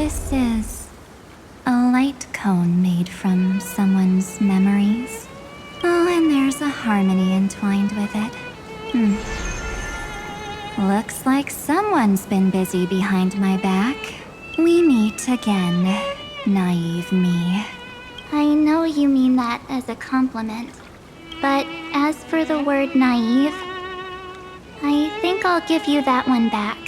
This is a light cone made from someone's memories. Oh, and there's a harmony entwined with it. Looks like someone's been busy behind my back. We meet again, naive me. I know you mean that as a compliment, but as for the word naive, I think I'll give you that one back.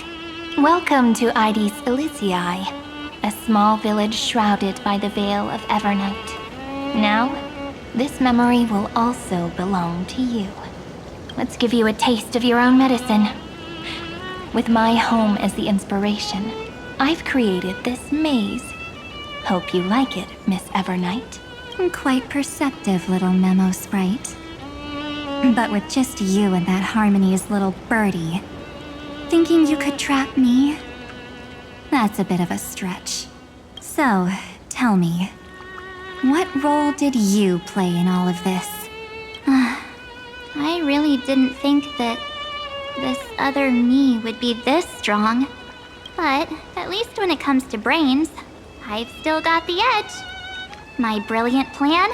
Welcome to Ides Elysiae, a small village shrouded by the veil of Evernight. Now, this memory will also belong to you. Let's give you a taste of your own medicine. With my home as the inspiration, I've created this maze. Hope you like it, Miss Evernight. Quite perceptive little memo sprite. But with just you and that Harmony's little birdie, thinking you could trap me? That's a bit of a stretch. So, tell me, what role did you play in all of this? I really didn't think that this other me would be this strong. But at least when it comes to brains, I've still got the edge. My brilliant plan?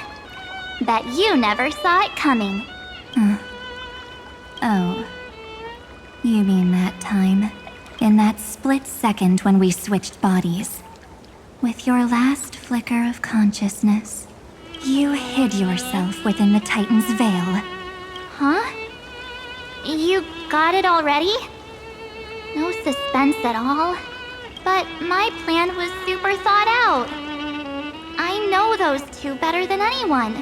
Bet you never saw it coming. Oh. You mean that time? In that split second when we switched bodies. With your last flicker of consciousness, you hid yourself within the Titan's veil. Huh? You got it already? No suspense at all. But my plan was super thought out. I know those two better than anyone.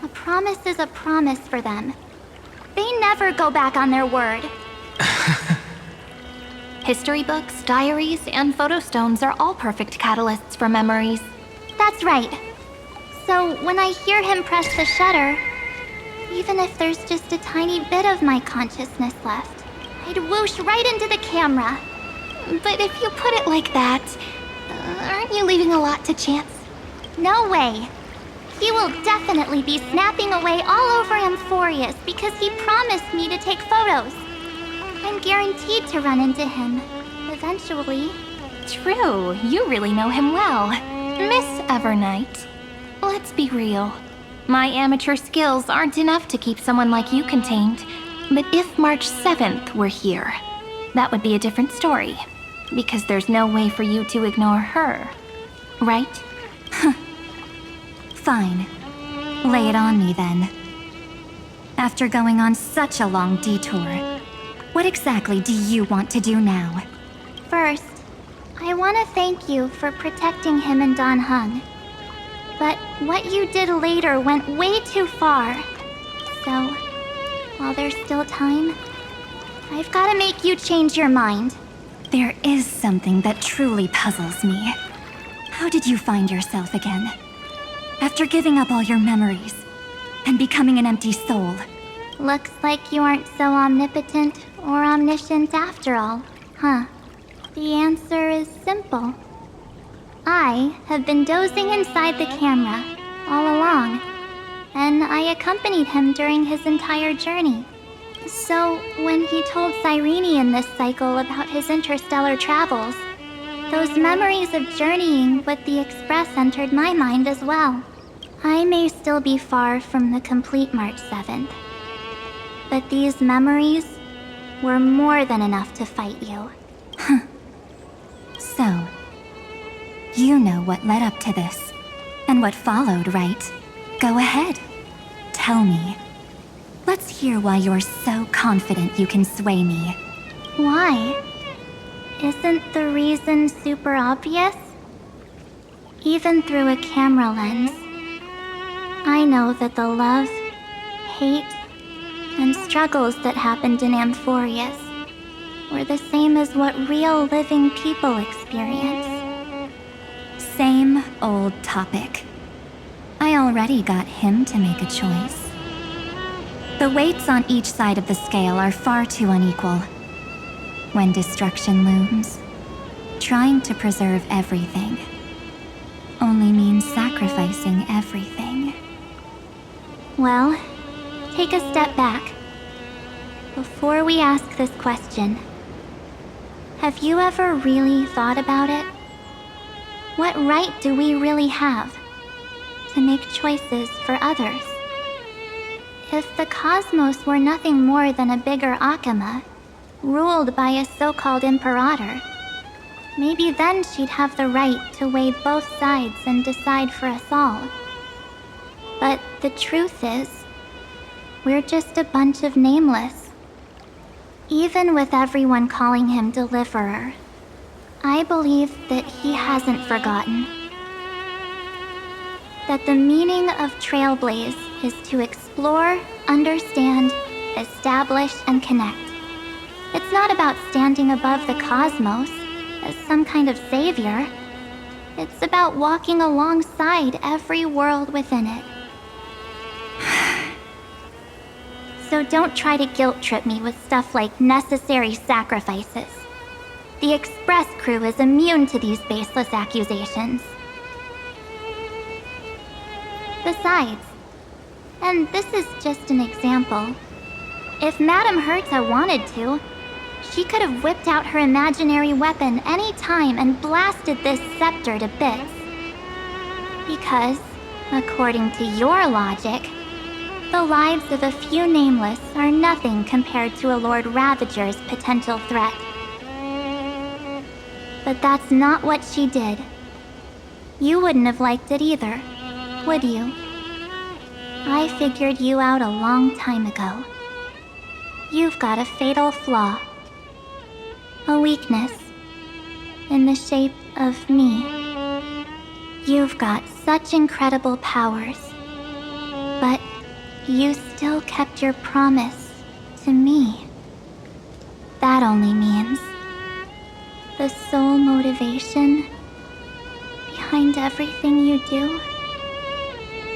A promise is a promise for them. They never go back on their word. History books, diaries, and photostones are all perfect catalysts for memories. That's right. So when I hear him press the shutter, even if there's just a tiny bit of my consciousness left, I'd whoosh right into the camera. But if you put it like that, aren't you leaving a lot to chance? No way. He will definitely be snapping away all over Amphorius because he promised me to take photos. I'm guaranteed to run into him, eventually. True, you really know him well. Miss Evernight, let's be real. My amateur skills aren't enough to keep someone like you contained. But if March 7th were here, that would be a different story. Because there's no way for you to ignore her, right? Fine. Lay it on me then. After going on such a long detour, what exactly do you want to do now? First, I want to thank you for protecting him and Don Hung. But what you did later went way too far. So, while there's still time, I've got to make you change your mind. There is something that truly puzzles me. How did you find yourself again? After giving up all your memories and becoming an empty soul. Looks like you aren't so omnipotent or omniscient after all, huh? The answer is simple. I have been dozing inside the camera all along, and I accompanied him during his entire journey. So, when he told Cyrene in this cycle about his interstellar travels, those memories of journeying with the Express entered my mind as well. I may still be far from the complete March 7th, but these memories were more than enough to fight you. So, you know what led up to this, and what followed, right? Go ahead. Tell me. Let's hear why you're so confident you can sway me. Why? Isn't the reason super obvious? Even through a camera lens, I know that the love, hate, and struggles that happened in Amphorius were the same as what real living people experience. Same old topic. I already got him to make a choice. The weights on each side of the scale are far too unequal. When destruction looms, trying to preserve everything only means sacrificing everything. Well, take a step back. Before we ask this question, have you ever really thought about it? What right do we really have to make choices for others? If the cosmos were nothing more than a bigger Akama, ruled by a so-called imperator, maybe then she'd have the right to weigh both sides and decide for us all. But the truth is, we're just a bunch of nameless. Even with everyone calling him Deliverer, I believe that he hasn't forgotten. That the meaning of Trailblaze is to explore, understand, establish, and connect. It's not about standing above the cosmos as some kind of savior. It's about walking alongside every world within it. So don't try to guilt-trip me with stuff like necessary sacrifices. The Express crew is immune to these baseless accusations. Besides, and this is just an example, if Madame Herta wanted to, she could have whipped out her imaginary weapon any time and blasted this scepter to bits. Because, according to your logic, the lives of a few nameless are nothing compared to a Lord Ravager's potential threat. But that's not what she did. You wouldn't have liked it either, would you? I figured you out a long time ago. You've got a fatal flaw. A weakness. In the shape of me. You've got such incredible powers. But you still kept your promise to me. That only means the sole motivation behind everything you do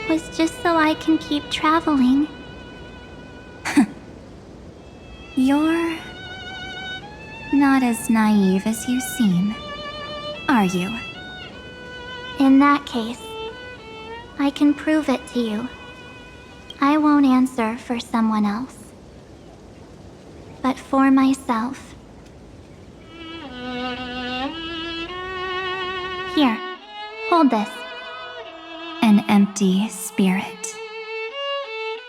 was just so I can keep traveling. You're not as naive as you seem, are you? In that case, I can prove it to you. I won't answer for someone else, but for myself. Here, hold this. An empty spirit.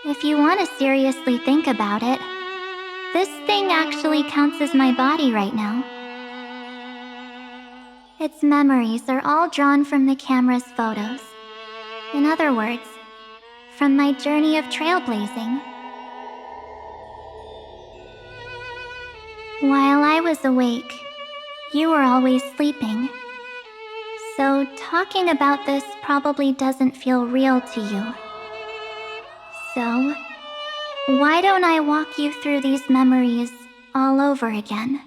If you want to seriously think about it, this thing actually counts as my body right now. Its memories are all drawn from the camera's photos. In other words, from my journey of trailblazing. While I was awake, you were always sleeping. So talking about this probably doesn't feel real to you. So, why don't I walk you through these memories all over again?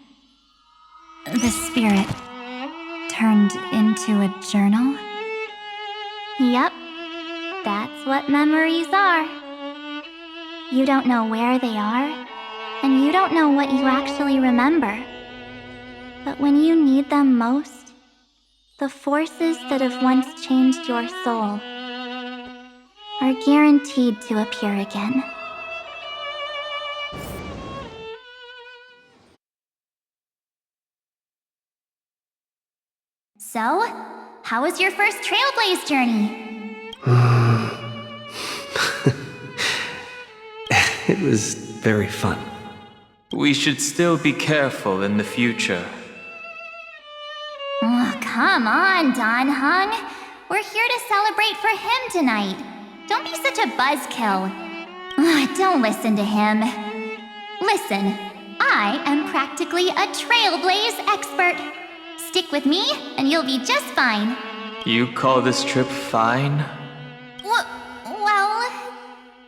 The spirit turned into a journal? Yep, that's what memories are. You don't know where they are, and you don't know what you actually remember. But when you need them most, the forces that have once changed your soul are guaranteed to appear again. So, how was your first Trailblaze journey? It was very fun. We should still be careful in the future. Oh, come on, Don Hung. We're here to celebrate for him tonight. Don't be such a buzzkill. Don't listen to him. Listen, I am practically a Trailblaze expert. Stick with me, and you'll be just fine. You call this trip fine? Well,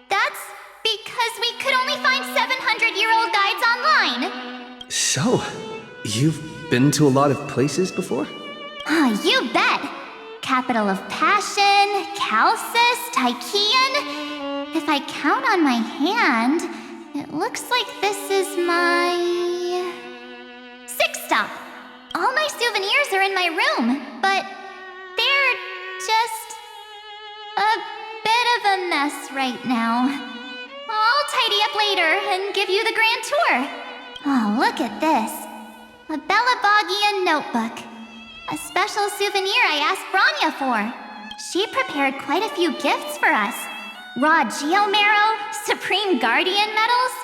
that's because we could only find 700-year-old guides online. So, you've been to a lot of places before? You bet. Capital of Passion, Calcis, Tychean. If I count on my hand, it looks like this is my 6th stop. All my souvenirs are in my room, but they're just a bit of a mess right now. I'll tidy up later and give you the grand tour. Oh, look at this. A Bellaboggian notebook. A special souvenir I asked Branya for. She prepared quite a few gifts for us. Raw Geomarrow, Supreme Guardian medals.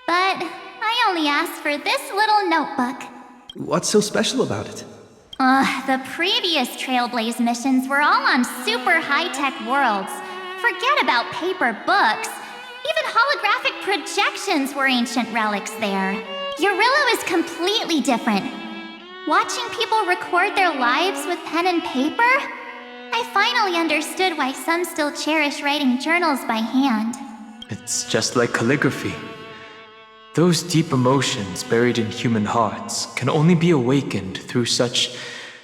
But I only asked for this little notebook. What's so special about it? The previous Trailblaze missions were all on super high-tech worlds. Forget about paper books. Even holographic projections were ancient relics there. Eurillo is completely different. Watching people record their lives with pen and paper? I finally understood why some still cherish writing journals by hand. It's just like calligraphy. Those deep emotions buried in human hearts can only be awakened through such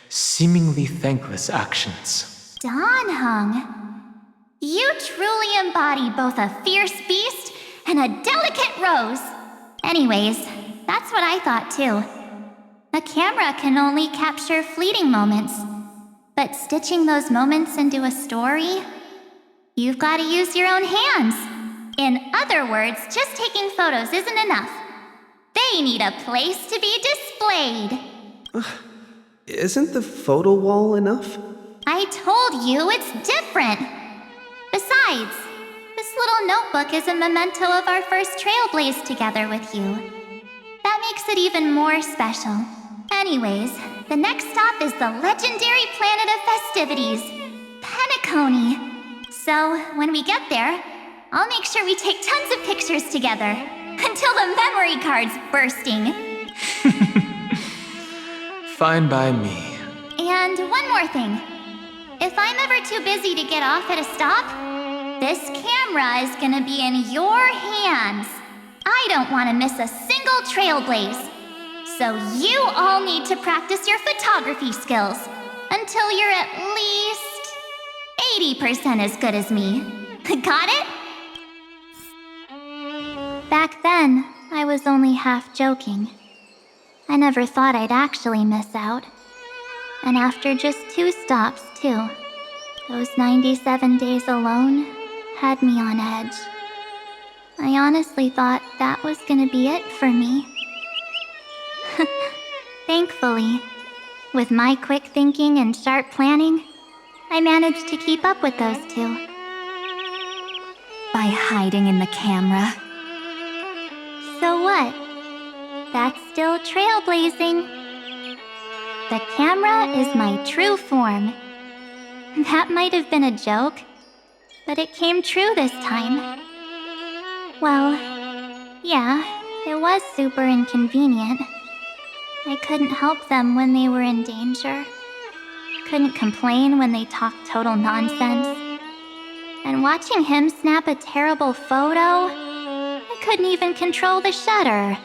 seemingly thankless actions. Danheng, you truly embody both a fierce beast and a delicate rose. Anyways, that's what I thought too. A camera can only capture fleeting moments. But stitching those moments into a story, you've got to use your own hands. In other words, just taking photos isn't enough. They need a place to be displayed. Isn't the photo wall enough? I told you it's different. Besides, this little notebook is a memento of our first Trailblaze together with you. That makes it even more special. Anyways, the next stop is the legendary planet of festivities, Penacony. So, when we get there, I'll make sure we take tons of pictures together, until the memory card's bursting. Fine by me. And one more thing. If I'm ever too busy to get off at a stop, this camera is gonna be in your hands. I don't want to miss a single Trailblaze. So you all need to practice your photography skills until you're at least 80% as good as me. Got it? Back then, I was only half joking. I never thought I'd actually miss out. And after just 2 stops, too. Those 97 days alone had me on edge. I honestly thought that was gonna be it for me. Thankfully, with my quick thinking and sharp planning, I managed to keep up with those 2. By hiding in the camera. So what? That's still trailblazing. The camera is my true form. That might have been a joke, but it came true this time. Well, yeah, it was super inconvenient. I couldn't help them when they were in danger. Couldn't complain when they talked total nonsense. And watching him snap a terrible photo, I couldn't even control the shutter.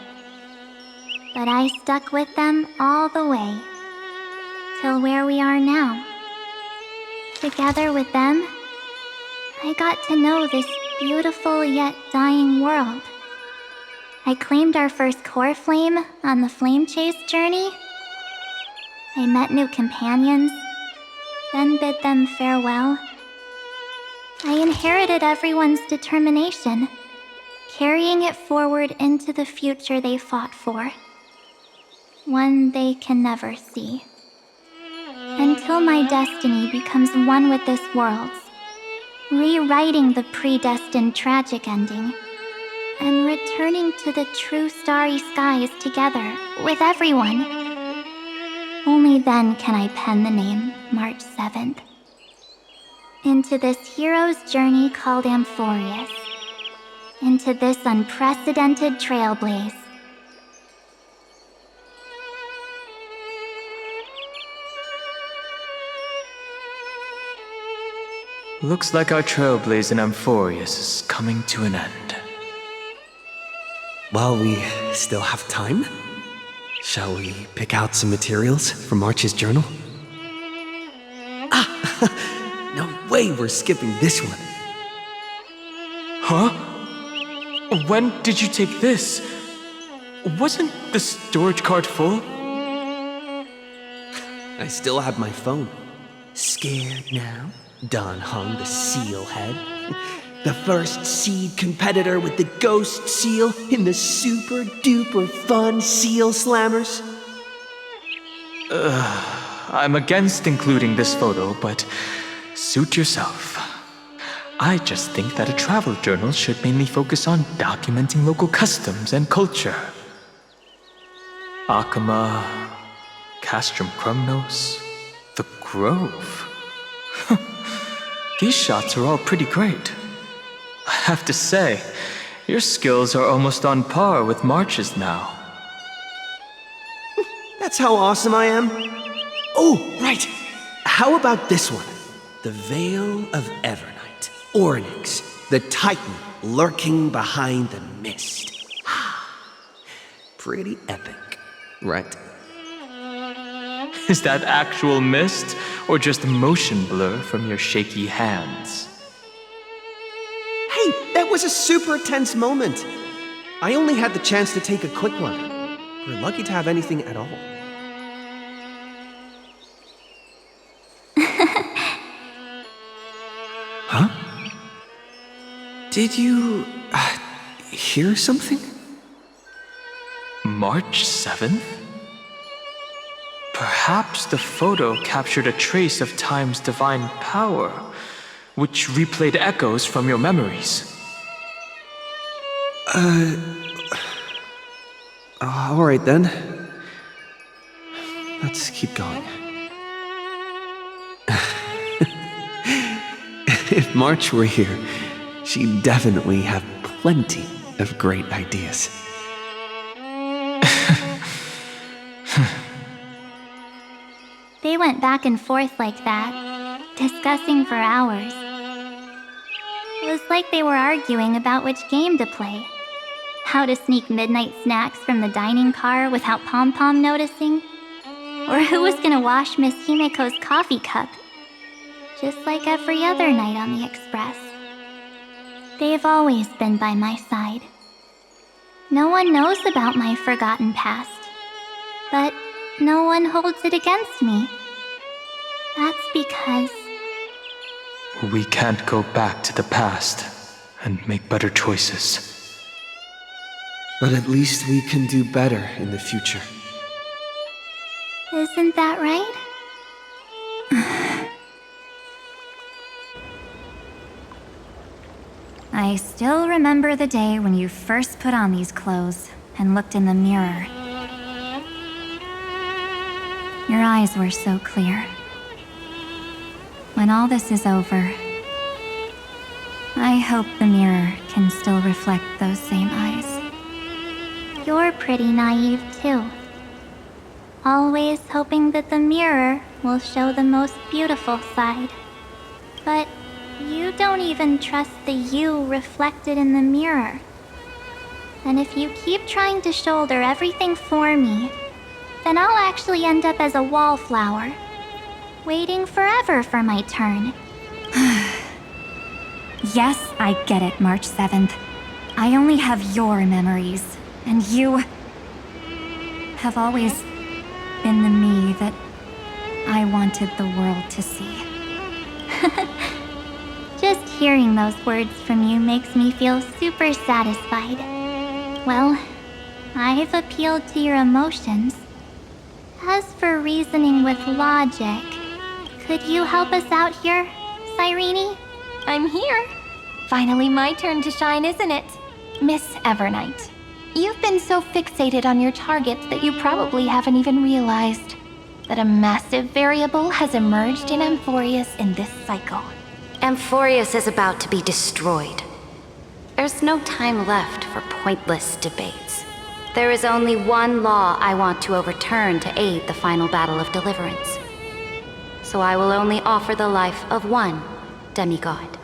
But I stuck with them all the way, till where we are now. Together with them, I got to know this beautiful yet dying world. I claimed our first core flame on the flame chase journey. I met new companions, then bid them farewell. I inherited everyone's determination, carrying it forward into the future they fought for. One they can never see. Until my destiny becomes one with this world's, rewriting the predestined tragic ending, and returning to the true starry skies together with everyone. Only then can I pen the name March 7th. Into this hero's journey called Amphorius. Into this unprecedented trailblaze. Looks like our trailblaze in Amphorius is coming to an end. While we still have time, shall we pick out some materials from March's journal? Ah! No way we're skipping this one. Huh? When did you take this? Wasn't the storage card full? I still have my phone. Scared now? Danheng, the seal head. The first seed competitor with the ghost seal in the super duper fun seal slammers. I'm against including this photo, but suit yourself. I just think that a travel journal should mainly focus on documenting local customs and culture. Akama, Castrum Krumnos, the Grove. These shots are all pretty great. I have to say, your skills are almost on par with March's now. That's how awesome I am. Oh, right. How about this one? The Veil of Evernight. Oryx, the Titan lurking behind the mist. Pretty epic, right? Is that actual mist, or just motion blur from your shaky hands? Hey, that was a super tense moment. I only had the chance to take a quick one. We're lucky to have anything at all. Huh? Did you hear something? March 7th? Perhaps the photo captured a trace of time's divine power, which replayed echoes from your memories. Alright then. Let's keep going. If March were here, she'd definitely have plenty of great ideas. They went back and forth like that, discussing for hours. It was like they were arguing about which game to play. How to sneak midnight snacks from the dining car without Pom-Pom noticing. Or who was gonna wash Miss Himiko's coffee cup. Just like every other night on the Express. They've always been by my side. No one knows about my forgotten past. But no one holds it against me. That's because... We can't go back to the past and make better choices. But at least we can do better in the future. Isn't that right? I still remember the day when you first put on these clothes and looked in the mirror. Your eyes were so clear. When all this is over, I hope the mirror can still reflect those same eyes. You're pretty naive too. Always hoping that the mirror will show the most beautiful side. But you don't even trust the you reflected in the mirror. And if you keep trying to shoulder everything for me, then I'll actually end up as a wallflower, waiting forever for my turn. Yes, I get it, March 7th. I only have your memories, and you have always been the me that I wanted the world to see. Just hearing those words from you makes me feel super satisfied. Well, I've appealed to your emotions. As for reasoning with logic, could you help us out here, Cyrene? I'm here. Finally my turn to shine, isn't it? Miss Evernight, you've been so fixated on your targets that you probably haven't even realized that a massive variable has emerged in Amphorius in this cycle. Amphorius is about to be destroyed. There's no time left for pointless debates. There is only one law I want to overturn to aid the final battle of deliverance. So I will only offer the life of one demigod.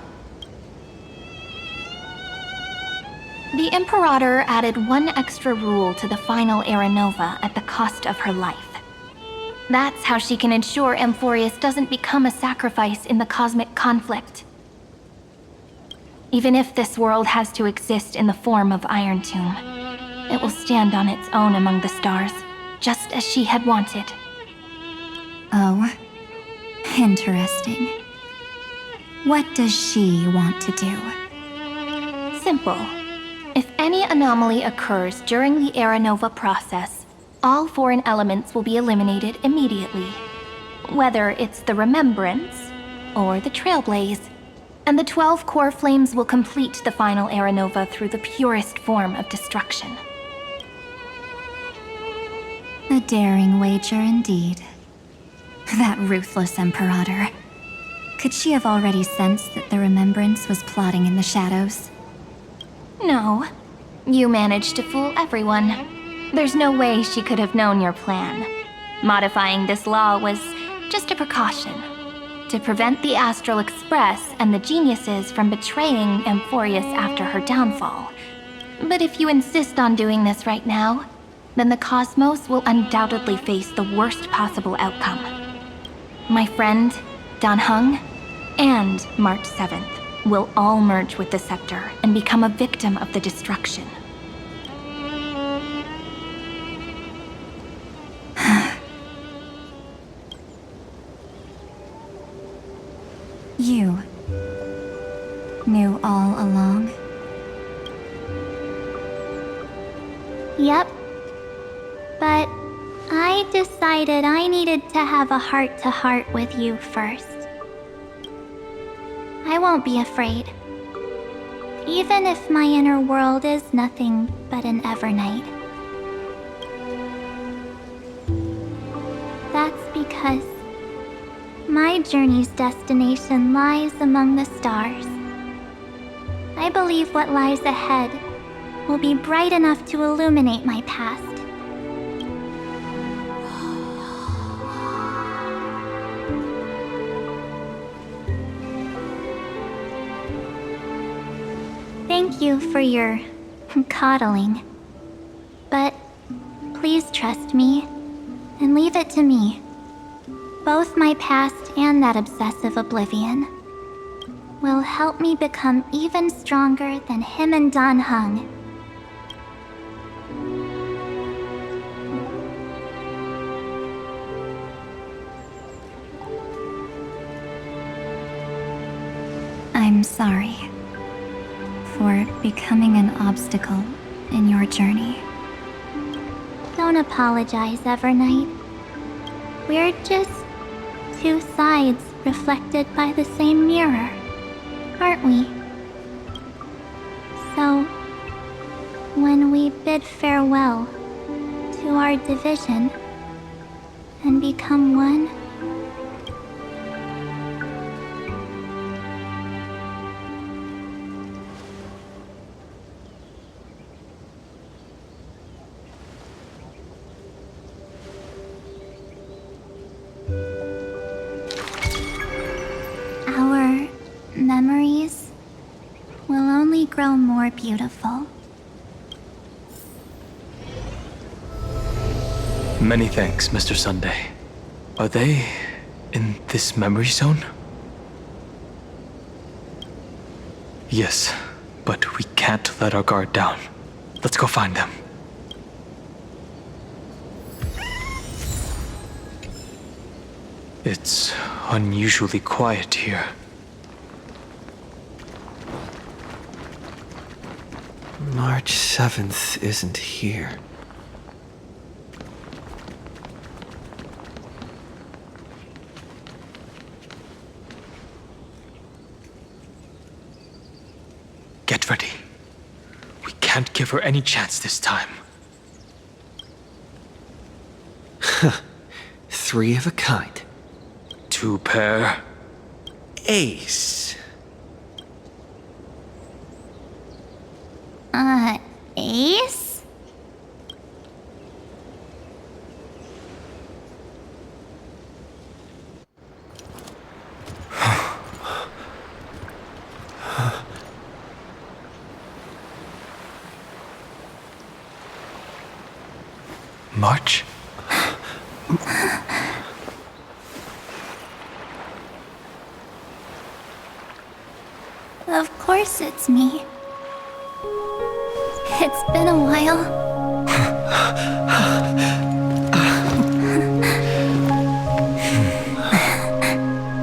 The Imperator added one extra rule to the final Era Nova at the cost of her life. That's how she can ensure Amphorius doesn't become a sacrifice in the cosmic conflict. Even if this world has to exist in the form of Iron Tomb, it will stand on its own among the stars, just as she had wanted. Oh, interesting. What does she want to do? Simple. If any anomaly occurs during the Era Nova process, all foreign elements will be eliminated immediately. whether it's the Remembrance or the Trailblaze. And the 12 core flames will complete the final Era Nova through the purest form of destruction. A daring wager indeed. That ruthless Imperator. Could she have already sensed that the Remembrance was plotting in the shadows? No. You managed to fool everyone. There's no way she could have known your plan. Modifying this law was just a precaution, to prevent the Astral Express and the geniuses from betraying Amphorius after her downfall. But if you insist on doing this right now, then the Cosmos will undoubtedly face the worst possible outcome. My friend, Dan Heng, and March 7th will all merge with the Scepter and become a victim of the destruction. You knew all along? Yep. But I decided I needed to have a heart-to-heart with you first. I won't be afraid. Even if my inner world is nothing but an Evernight. That's because my journey's destination lies among the stars. I believe what lies ahead will be bright enough to illuminate my past. Thank you for your coddling. But please trust me and leave it to me. Both my past and that obsessive oblivion will help me become even stronger than him and Dan Heng. I'm sorry for becoming an obstacle in your journey. Don't apologize, Evernight. We're just two sides reflected by the same mirror, aren't we? So, when we bid farewell to our division and become one, our memories will only grow more beautiful. Many thanks, Mr. Sunday. Are they in this memory zone? Yes, but we can't let our guard down. Let's go find them. It's unusually quiet here. March 7th isn't here. Get ready. We can't give her any chance this time. Three of a kind. Two pair. Ace. Ace? March? Of course it's me. It's been a while.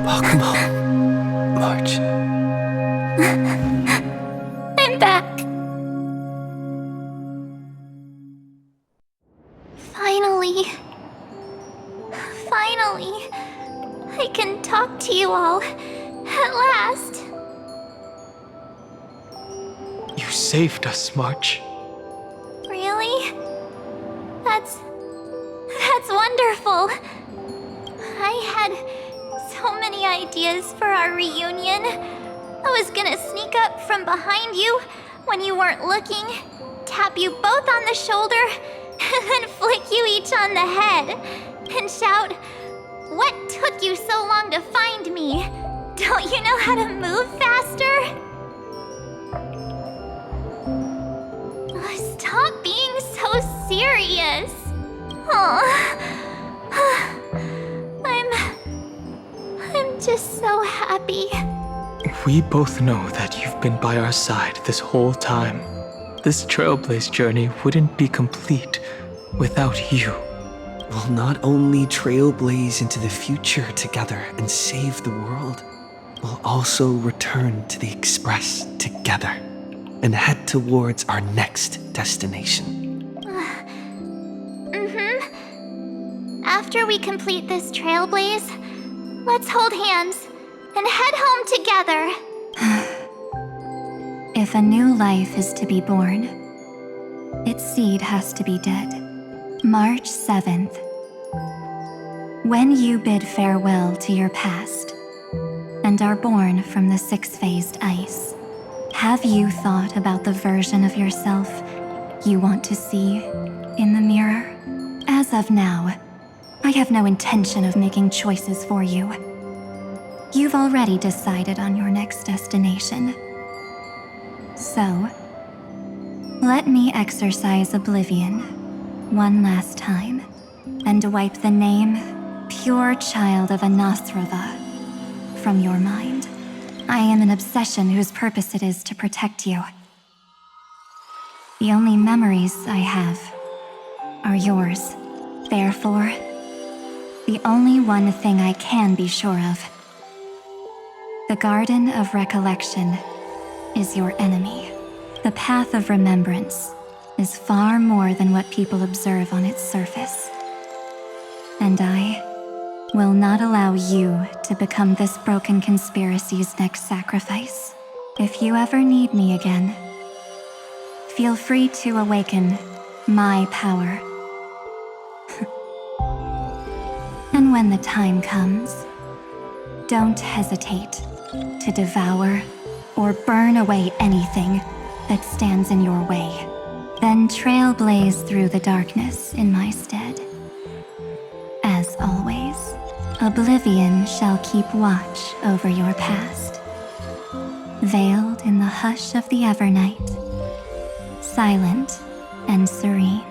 Welcome home, March. I'm back. Finally. I can talk to you all. At last. You saved us, March. Really? That's wonderful. I had so many ideas for our reunion. I was gonna sneak up from behind you when you weren't looking, tap you both on the shoulder, and then flick you each on the head, and shout, "What took you so long to find me? Don't you know how to move faster?" Stop being so serious. I'm just so happy. We both know that you've been by our side this whole time. This Trailblaze journey wouldn't be complete without you. We'll not only trailblaze into the future together and save the world, we'll also return to the Express together and head towards our next destination. After we complete this trailblaze, let's hold hands and head home together. If a new life is to be born, its seed has to be dead. March 7th. When you bid farewell to your past and are born from the six-phased ice, have you thought about the version of yourself you want to see in the mirror? As of now, I have no intention of making choices for you. You've already decided on your next destination. So, let me exercise oblivion one last time and wipe the name Pure Child of Anathrava from your mind. I am an obsession whose purpose it is to protect you. The only memories I have are yours. Therefore, the only one thing I can be sure of. The Garden of Recollection is your enemy. The Path of Remembrance is far more than what people observe on its surface. And I will not allow you to become this broken conspiracy's next sacrifice. If you ever need me again, feel free to awaken my power. And when the time comes, don't hesitate to devour or burn away anything that stands in your way. Then trailblaze through the darkness in my stead. As always, oblivion shall keep watch over your past. Veiled in the hush of the Evernight, silent and serene.